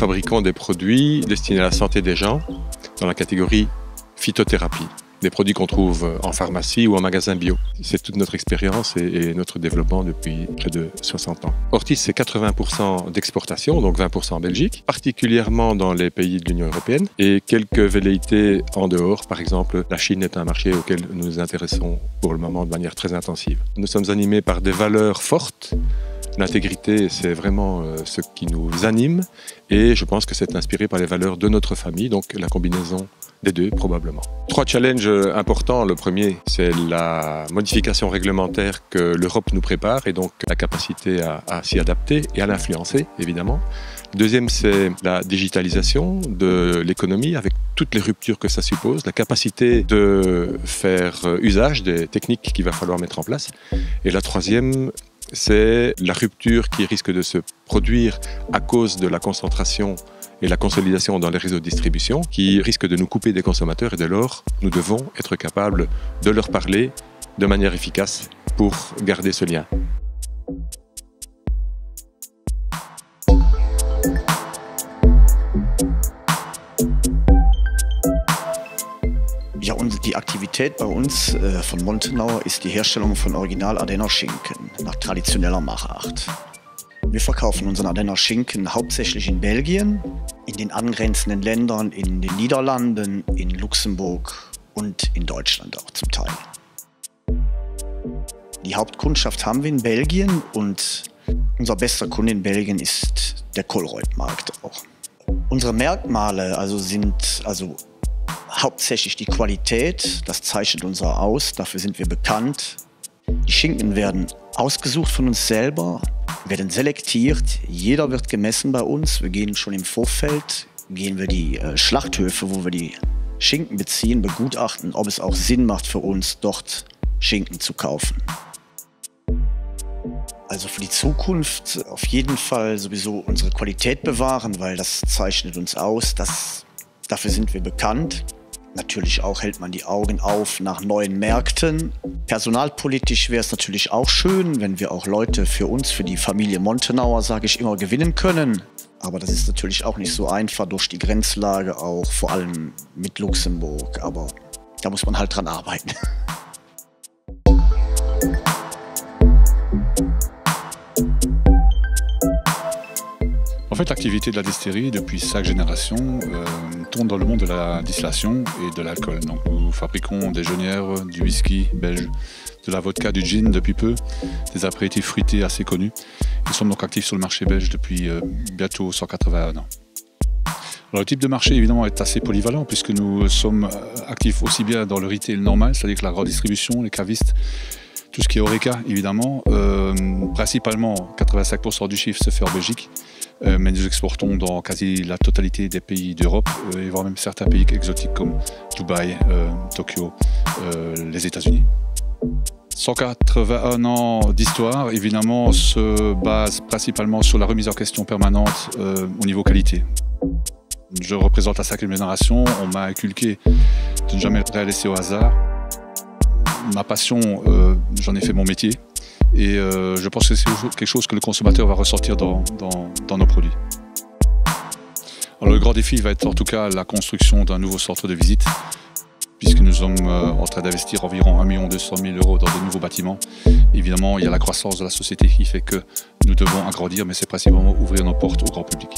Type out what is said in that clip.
fabriquons des produits destinés à la santé des gens dans la catégorie phytothérapie. Des produits qu'on trouve en pharmacie ou en magasin bio. C'est toute notre expérience et notre développement depuis près de 60 ans. Ortis, c'est 80% d'exportation, donc 20% en Belgique, particulièrement dans les pays de l'Union européenne, et quelques velléités en dehors. Par exemple, la Chine est un marché auquel nous nous intéressons pour le moment de manière très intensive. Nous sommes animés par des valeurs fortes. L'intégrité, c'est vraiment ce qui nous anime, et je pense que c'est inspiré par les valeurs de notre famille, donc la combinaison des deux, probablement. 3 challenges importants. Le premier, c'est la modification réglementaire que l'Europe nous prépare et donc la capacité à s'y adapter et à l'influencer, évidemment. Le deuxième, c'est la digitalisation de l'économie avec toutes les ruptures que ça suppose, la capacité de faire usage des techniques qu'il va falloir mettre en place. Et la troisième, c'est la rupture qui risque de se produire à cause de la concentration et la consolidation dans les réseaux de distribution qui risque de nous couper des consommateurs et dès lors, nous devons être capables de leur parler de manière efficace pour garder ce lien. Ja, und die Aktivität bei uns von Montenauer ist die Herstellung von Original Ardenner Schinken nach traditioneller Machart. Wir verkaufen unseren Ardenner Schinken hauptsächlich in Belgien, in den angrenzenden Ländern, in den Niederlanden, in Luxemburg und in Deutschland auch zum Teil. Die Hauptkundschaft haben wir in Belgien und unser bester Kunde in Belgien ist der Colruyt-Markt auch. Unsere Merkmale sind hauptsächlich die Qualität, das zeichnet uns aus, dafür sind wir bekannt. Die Schinken werden ausgesucht von uns selber, werden selektiert, jeder wird gemessen bei uns. Wir gehen schon im Vorfeld, gehen wir die Schlachthöfe, wo wir die Schinken beziehen, begutachten, ob es auch Sinn macht für uns, dort Schinken zu kaufen. Also für die Zukunft auf jeden Fall sowieso unsere Qualität bewahren, weil das zeichnet uns aus, dafür sind wir bekannt. Natürlich auch hält man die Augen auf nach neuen Märkten. Personalpolitisch wäre es natürlich auch schön, wenn wir auch Leute für uns, für die Familie Montenauer, sage ich immer, gewinnen können. Aber das ist natürlich auch nicht so einfach durch die Grenzlage, auch vor allem mit Luxemburg. Aber da muss man halt dran arbeiten. En fait, l'activité de la distillerie, depuis 5 générations, tourne dans le monde de la distillation et de l'alcool. Donc, nous fabriquons des gennières, du whisky belge, de la vodka, du gin depuis peu, des apéritifs fruités assez connus. Nous sommes donc actifs sur le marché belge depuis bientôt 181 ans. Alors, le type de marché, évidemment, est assez polyvalent puisque nous sommes actifs aussi bien dans le retail normal, c'est-à-dire que la grande distribution, les cavistes, tout ce qui est Horeca, évidemment. Principalement, 85% du chiffre se fait en Belgique. Mais nous exportons dans quasi la totalité des pays d'Europe et voire même certains pays exotiques comme Dubaï, Tokyo, les États-Unis. 181 ans d'histoire, évidemment, se base principalement sur la remise en question permanente au niveau qualité. Je représente la 5e génération, on m'a inculqué de ne jamais rien laisser au hasard. Ma passion, j'en ai fait mon métier. Et je pense que c'est quelque chose que le consommateur va ressentir dans nos produits. Alors, le grand défi va être en tout cas la construction d'un nouveau centre de visite, puisque nous sommes en train d'investir environ 1 200 000 € dans de nouveaux bâtiments. Évidemment, il y a la croissance de la société qui fait que nous devons agrandir, mais c'est principalement ouvrir nos portes au grand public.